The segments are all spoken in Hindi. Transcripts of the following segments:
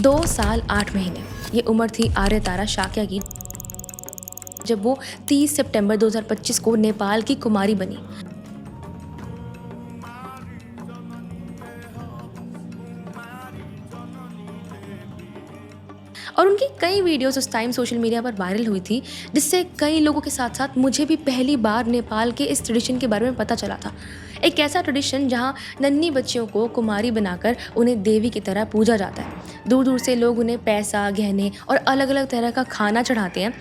2 साल 8 महीने ये उम्र थी आर्य तारा शाक्या की जब वो 30 सितंबर 2025 को नेपाल की कुमारी बनी। और उनकी कई वीडियोस उस टाइम सोशल मीडिया पर वायरल हुई थी, जिससे कई लोगों के साथ साथ मुझे भी पहली बार नेपाल के इस ट्रेडिशन के बारे में पता चला था। एक ऐसा ट्रेडिशन जहां नन्ही बच्चियों को कुमारी बनाकर उन्हें देवी की तरह पूजा जाता है। दूर दूर से लोग उन्हें पैसा, गहने और अलग अलग तरह का खाना चढ़ाते हैं।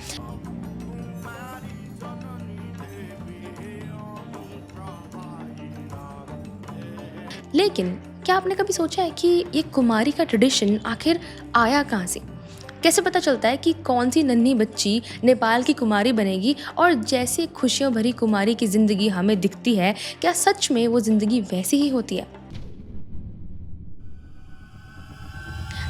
लेकिन क्या आपने कभी सोचा है कि ये कुमारी का ट्रेडिशन आखिर आया कहाँ से? कैसे पता चलता है कि कौन सी नन्ही बच्ची नेपाल की कुमारी बनेगी, और जैसे खुशियों भरी कुमारी की ज़िंदगी हमें दिखती है, क्या सच में वो ज़िंदगी वैसी ही होती है?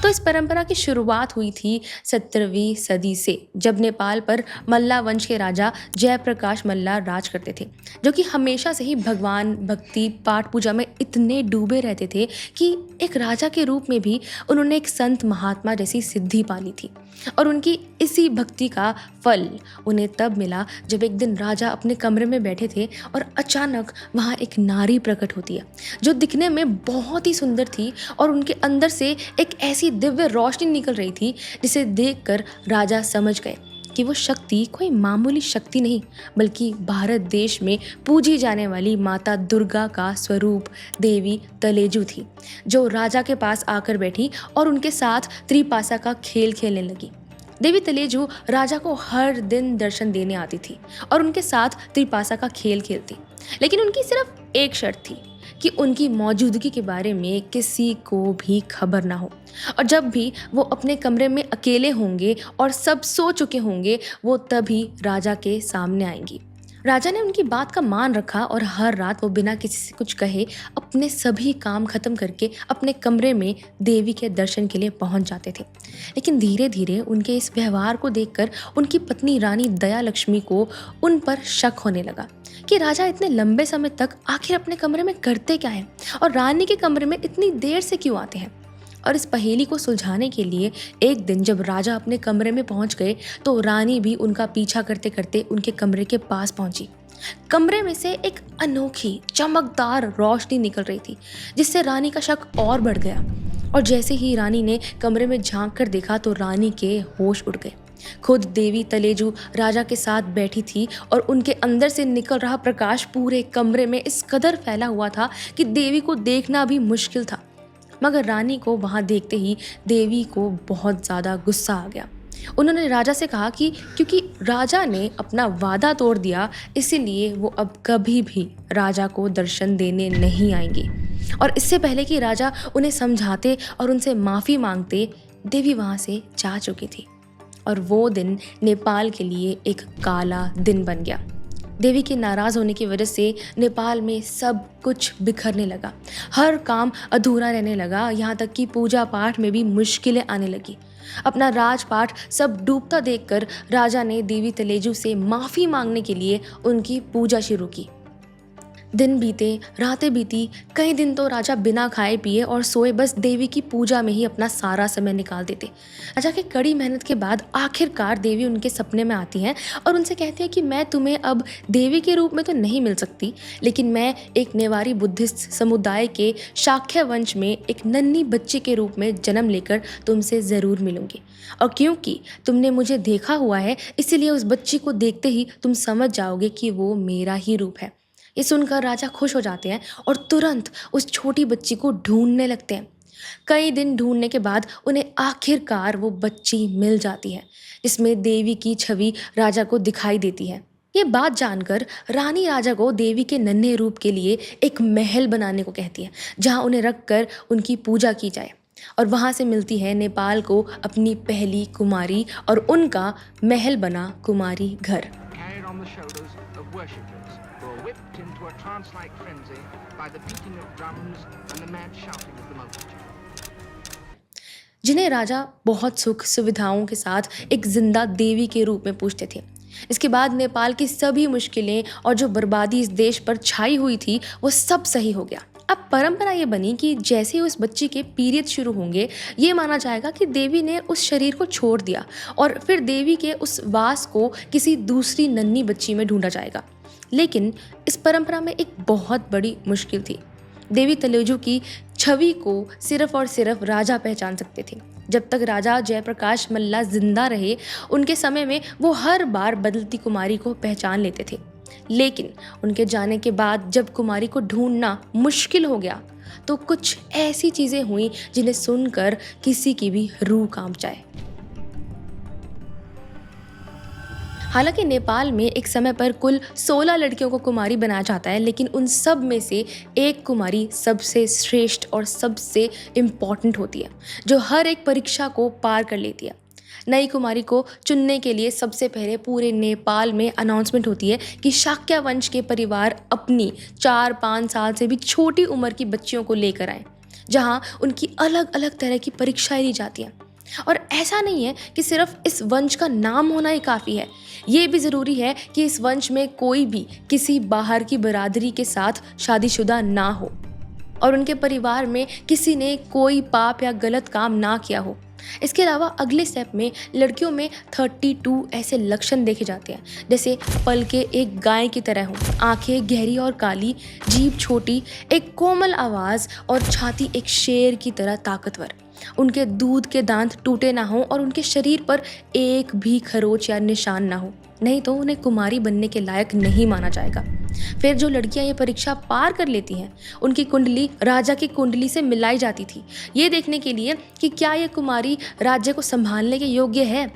तो इस परंपरा की शुरुआत हुई थी 17वीं सदी से, जब नेपाल पर मल्ला वंश के राजा जयप्रकाश मल्ला राज करते थे, जो कि हमेशा से ही भगवान, भक्ति, पाठ पूजा में इतने डूबे रहते थे कि एक राजा के रूप में भी उन्होंने एक संत महात्मा जैसी सिद्धि पाली थी। और उनकी इसी भक्ति का फल उन्हें तब मिला जब एक दिन राजा अपने कमरे में बैठे थे और अचानक वहाँ एक नारी प्रकट होती है, जो दिखने में बहुत ही सुंदर थी और उनके अंदर से एक ऐसी दिव्य रोशनी निकल रही थी, जिसे देखकर राजा समझ गए कि वो शक्ति कोई मामूली शक्ति नहीं, बल्कि भारत देश में पूजी जाने वाली माता दुर्गा का स्वरूप देवी तलेजू थी, जो राजा के पास आकर बैठी और उनके साथ त्रिपासा का खेल खेलने लगी। देवी तलेजू राजा को हर दिन दर्शन देने आती थी और उनके साथ त्रिपासा का खेल खेलती, लेकिन उनकी सिर्फ एक शर्त थी कि उनकी मौजूदगी के बारे में किसी को भी खबर ना हो, और जब भी वो अपने कमरे में अकेले होंगे और सब सो चुके होंगे, वो तभी राजा के सामने आएंगी। राजा ने उनकी बात का मान रखा और हर रात वो बिना किसी से कुछ कहे अपने सभी काम खत्म करके अपने कमरे में देवी के दर्शन के लिए पहुंच जाते थे। लेकिन धीरे धीरे उनके इस व्यवहार को देखकर उनकी पत्नी रानी दया लक्ष्मी को उन पर शक होने लगा कि राजा इतने लंबे समय तक आखिर अपने कमरे में करते क्या हैं, और रानी के कमरे में इतनी देर से क्यों आते हैं। और इस पहेली को सुलझाने के लिए एक दिन जब राजा अपने कमरे में पहुंच गए, तो रानी भी उनका पीछा करते करते उनके कमरे के पास पहुंची। कमरे में से एक अनोखी चमकदार रोशनी निकल रही थी, जिससे रानी का शक और बढ़ गया। और जैसे ही रानी ने कमरे में झांक कर देखा, तो रानी के होश उड़ गए। खुद देवी तलेजू राजा के साथ बैठी थी और उनके अंदर से निकल रहा प्रकाश पूरे कमरे में इस कदर फैला हुआ था कि देवी को देखना भी मुश्किल था। मगर रानी को वहां देखते ही देवी को बहुत ज़्यादा गुस्सा आ गया। उन्होंने राजा से कहा कि क्योंकि राजा ने अपना वादा तोड़ दिया, इसीलिए वो अब कभी भी राजा को दर्शन देने नहीं आएंगी। और इससे पहले कि राजा उन्हें समझाते और उनसे माफ़ी मांगते, देवी वहाँ से जा चुकी थी। और वो दिन नेपाल के लिए एक काला दिन बन गया। देवी के नाराज़ होने की वजह से नेपाल में सब कुछ बिखरने लगा, हर काम अधूरा रहने लगा, यहाँ तक कि पूजा पाठ में भी मुश्किलें आने लगी। अपना राजपाट सब डूबता देखकर राजा ने देवी तलेजू से माफ़ी मांगने के लिए उनकी पूजा शुरू की। दिन बीते, रातें बीती, कई दिन तो राजा बिना खाए पिए और सोए बस देवी की पूजा में ही अपना सारा समय निकाल देते। राजा की कड़ी मेहनत के बाद आखिरकार देवी उनके सपने में आती हैं और उनसे कहती है कि मैं तुम्हें अब देवी के रूप में तो नहीं मिल सकती, लेकिन मैं एक नेवारी बुद्धिस्ट समुदाय के शाक्य वंश में एक नन्ही बच्ची के रूप में जन्म लेकर तुमसे ज़रूर मिलूंगी। और क्योंकि तुमने मुझे देखा हुआ है, इसीलिए उस बच्ची को देखते ही तुम समझ जाओगे कि वो मेरा ही रूप है। ये सुनकर राजा खुश हो जाते हैं और तुरंत उस छोटी बच्ची को ढूंढने लगते हैं। कई दिन ढूंढने के बाद उन्हें आखिरकार वो बच्ची मिल जाती है, जिसमें देवी की छवि राजा को दिखाई देती है। ये बात जानकर रानी राजा को देवी के नन्हे रूप के लिए एक महल बनाने को कहती है, जहाँ उन्हें रखकर उनकी पूजा की जाए। और वहाँ से मिलती है नेपाल को अपनी पहली कुमारी, और उनका महल बना कुमारी घर। Whipped into a trance-like frenzy by the beating of drums and the mad shouting of the multitude. जिन्हें राजा बहुत सुख सुविधाओं के साथ एक जिंदा देवी के रूप में पूजते थे। इसके बाद नेपाल की सभी मुश्किलें और जो बर्बादी इस देश पर छाई हुई थी, वो सब सही हो गया। अब परंपरा ये बनी कि जैसे ही उस बच्ची के पीरियड शुरू होंगे, ये माना जाएगा कि देवी ने उस शरीर को छोड़ दिया और फिर देवी के उस वास को किसी दूसरी नन्ही बच्ची में ढूंढा जाएगा। लेकिन इस परंपरा में एक बहुत बड़ी मुश्किल थी। देवी तलेजू की छवि को सिर्फ और सिर्फ राजा पहचान सकते थे। जब तक राजा जयप्रकाश मल्ला जिंदा रहे, उनके समय में वो हर बार बदलती कुमारी को पहचान लेते थे। लेकिन उनके जाने के बाद जब कुमारी को ढूंढना मुश्किल हो गया, तो कुछ ऐसी चीजें हुई जिन्हें सुनकर किसी की भी रूह कांप जाए। हालांकि नेपाल में एक समय पर कुल 16 लड़कियों को कुमारी बनाया जाता है, लेकिन उन सब में से एक कुमारी सबसे श्रेष्ठ और सबसे इम्पॉर्टेंट होती है, जो हर एक परीक्षा को पार कर लेती है। नई कुमारी को चुनने के लिए सबसे पहले पूरे नेपाल में अनाउंसमेंट होती है कि शाक्य वंश के परिवार अपनी 4-5 साल से भी छोटी उम्र की बच्चियों को लेकर आए, जहां उनकी अलग अलग तरह की परीक्षाएं ली जाती हैं। और ऐसा नहीं है कि सिर्फ इस वंश का नाम होना ही काफ़ी है, ये भी ज़रूरी है कि इस वंश में कोई भी किसी बाहर की बरादरी के साथ शादीशुदा ना हो और उनके परिवार में किसी ने कोई पाप या गलत काम ना किया हो। इसके अलावा अगले स्टेप में लड़कियों में 32 ऐसे लक्षण देखे जाते हैं, जैसे पलकें एक गाय की तरह हों, आंखें गहरी और काली, जीभ छोटी, एक कोमल आवाज़ और छाती एक शेर की तरह ताकतवर। उनके दूध के दांत टूटे ना हो और उनके शरीर पर एक भी खरोच या निशान ना हो, नहीं तो उन्हें कुमारी बनने के लायक नहीं माना जाएगा। फिर जो लड़कियां ये परीक्षा पार कर लेती हैं, उनकी कुंडली राजा की कुंडली से मिलाई जाती थी, ये देखने के लिए कि क्या ये कुमारी राज्य को संभालने के योग्य है।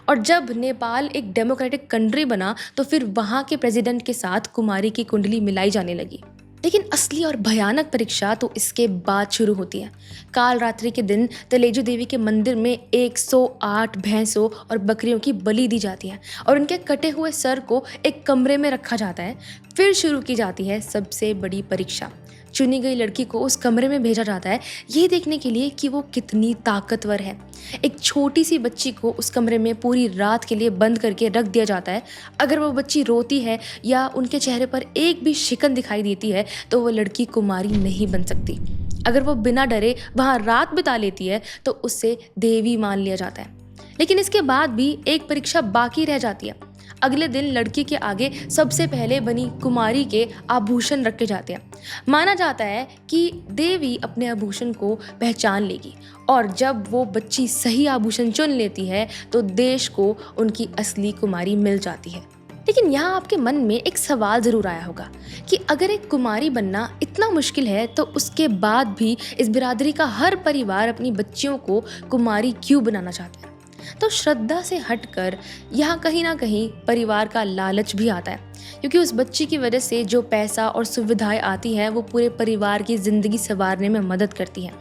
और जब नेपाल एक डेमोक्रेटिक कंट्री बना, तो फिर वहाँ के प्रेसिडेंट के साथ कुमारी की कुंडली मिलाई जाने लगी। लेकिन असली और भयानक परीक्षा तो इसके बाद शुरू होती है। काल रात्रि के दिन तलेजू देवी के मंदिर में 108 भैंसों और बकरियों की बलि दी जाती है और उनके कटे हुए सर को एक कमरे में रखा जाता है। फिर शुरू की जाती है सबसे बड़ी परीक्षा। चुनी गई लड़की को उस कमरे में भेजा जाता है, ये देखने के लिए कि वो कितनी ताकतवर है। एक छोटी सी बच्ची को उस कमरे में पूरी रात के लिए बंद करके रख दिया जाता है। अगर वो बच्ची रोती है या उनके चेहरे पर एक भी शिकन दिखाई देती है, तो वो लड़की कुमारी नहीं बन सकती। अगर वो बिना डरे वहाँ रात बिता लेती है, तो उससे देवी मान लिया जाता है। लेकिन इसके बाद भी एक परीक्षा बाकी रह जाती है। अगले दिन लड़की के आगे सबसे पहले बनी कुमारी के आभूषण रखे जाते हैं। माना जाता है कि देवी अपने आभूषण को पहचान लेगी और जब वो बच्ची सही आभूषण चुन लेती है, तो देश को उनकी असली कुमारी मिल जाती है। लेकिन यहाँ आपके मन में एक सवाल ज़रूर आया होगा कि अगर एक कुमारी बनना इतना मुश्किल है, तो उसके बाद भी इस बिरादरी का हर परिवार अपनी बच्चियों को कुमारी क्यों बनाना चाहता है। तो श्रद्धा से हटकर यहाँ कहीं ना कहीं परिवार का लालच भी आता है, क्योंकि उस बच्ची की वजह से जो पैसा और सुविधाएं आती हैं, वो पूरे परिवार की ज़िंदगी संवारने में मदद करती हैं।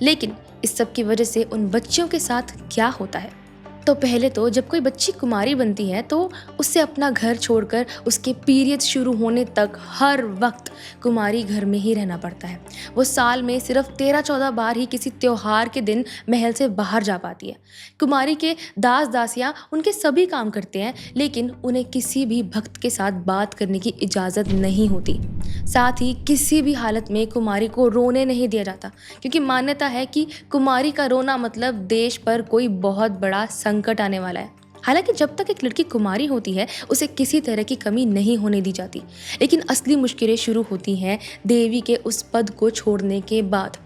लेकिन इस सब की वजह से उन बच्चियों के साथ क्या होता है? तो पहले तो जब कोई बच्ची कुमारी बनती है, तो उससे अपना घर छोड़कर उसके पीरियड्स शुरू होने तक हर वक्त कुमारी घर में ही रहना पड़ता है। वो साल में सिर्फ 13-14 बार ही किसी त्योहार के दिन महल से बाहर जा पाती है। कुमारी के दास दासियाँ उनके सभी काम करते हैं, लेकिन उन्हें किसी भी भक्त के साथ बात करने की इजाज़त नहीं होती। साथ ही किसी भी हालत में कुमारी को रोने नहीं दिया जाता, क्योंकि मान्यता है कि कुमारी का रोना मतलब देश पर कोई बहुत बड़ा संकट आने वाला है। हालांकि जब तक एक लड़की कुमारी होती है, उसे किसी तरह की कमी नहीं होने दी जाती। लेकिन असली मुश्किलें शुरू होती हैं देवी के उस पद को छोड़ने के बाद।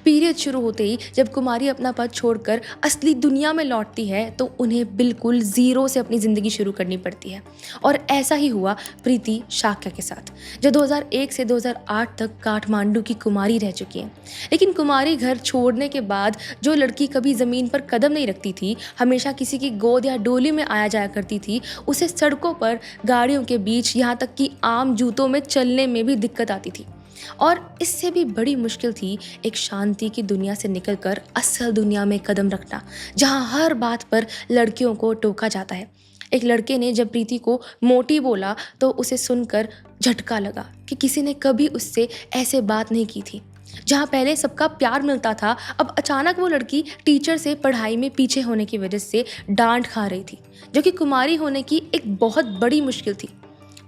पीरियड शुरू होते ही जब कुमारी अपना पद छोड़कर असली दुनिया में लौटती है, तो उन्हें बिल्कुल ज़ीरो से अपनी ज़िंदगी शुरू करनी पड़ती है। और ऐसा ही हुआ प्रीति शाक्य के साथ, जो 2001 से 2008 तक काठमांडू की कुमारी रह चुकी है। लेकिन कुमारी घर छोड़ने के बाद जो लड़की कभी ज़मीन पर कदम नहीं रखती थी, हमेशा किसी की गोद या डोली में आया जाया करती थी, उसे सड़कों पर, गाड़ियों के बीच, यहाँ तक कि आम जूतों में चलने में भी दिक्कत आती थी। और इससे भी बड़ी मुश्किल थी एक शांति की दुनिया से निकलकर असल दुनिया में कदम रखना, जहाँ हर बात पर लड़कियों को टोका जाता है। एक लड़के ने जब प्रीति को मोटी बोला, तो उसे सुनकर झटका लगा कि किसी ने कभी उससे ऐसे बात नहीं की थी। जहाँ पहले सबका प्यार मिलता था, अब अचानक वो लड़की टीचर से पढ़ाई में पीछे होने की वजह से डांट खा रही थी, जो कि कुमारी होने की एक बहुत बड़ी मुश्किल थी।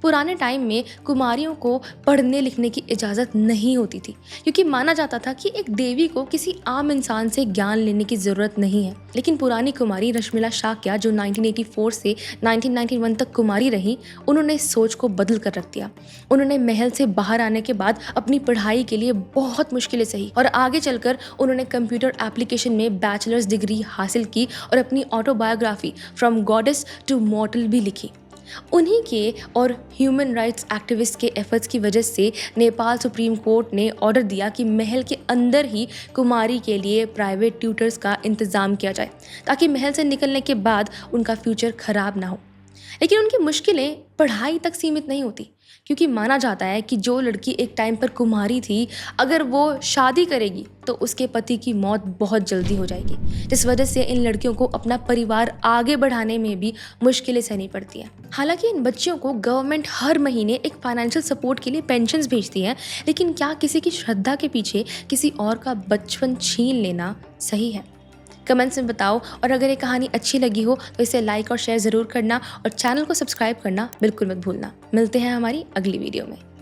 पुराने टाइम में कुमारियों को पढ़ने लिखने की इजाज़त नहीं होती थी, क्योंकि माना जाता था कि एक देवी को किसी आम इंसान से ज्ञान लेने की ज़रूरत नहीं है। लेकिन पुरानी कुमारी रश्मिला शाक्या, जो 1984 से 1991 तक कुमारी रहीं, उन्होंने इस सोच को बदल कर रख दिया। उन्होंने महल से बाहर आने के बाद अपनी पढ़ाई के लिए बहुत मुश्किलें सही और आगे चलकर उन्होंने कंप्यूटर एप्लीकेशन में बैचलर्स डिग्री हासिल की और अपनी autobiography from goddess to mortal भी लिखी। उन्हीं के और ह्यूमन राइट्स एक्टिविस्ट के एफर्ट्स की वजह से नेपाल सुप्रीम कोर्ट ने ऑर्डर दिया कि महल के अंदर ही कुमारी के लिए प्राइवेट ट्यूटर्स का इंतज़ाम किया जाए, ताकि महल से निकलने के बाद उनका फ्यूचर खराब ना हो। लेकिन उनकी मुश्किलें पढ़ाई तक सीमित नहीं होती, क्योंकि माना जाता है कि जो लड़की एक टाइम पर कुमारी थी, अगर वो शादी करेगी तो उसके पति की मौत बहुत जल्दी हो जाएगी, जिस वजह से इन लड़कियों को अपना परिवार आगे बढ़ाने में भी मुश्किलें सहनी पड़ती हैं। हालांकि इन बच्चियों को गवर्नमेंट हर महीने एक फाइनेंशियल सपोर्ट के लिए पेंशन्स भेजती है, लेकिन क्या किसी की श्रद्धा के पीछे किसी और का बचपन छीन लेना सही है? कमेंट्स में बताओ, और अगर ये कहानी अच्छी लगी हो तो इसे लाइक और शेयर ज़रूर करना और चैनल को सब्सक्राइब करना बिल्कुल मत भूलना। मिलते हैं हमारी अगली वीडियो में।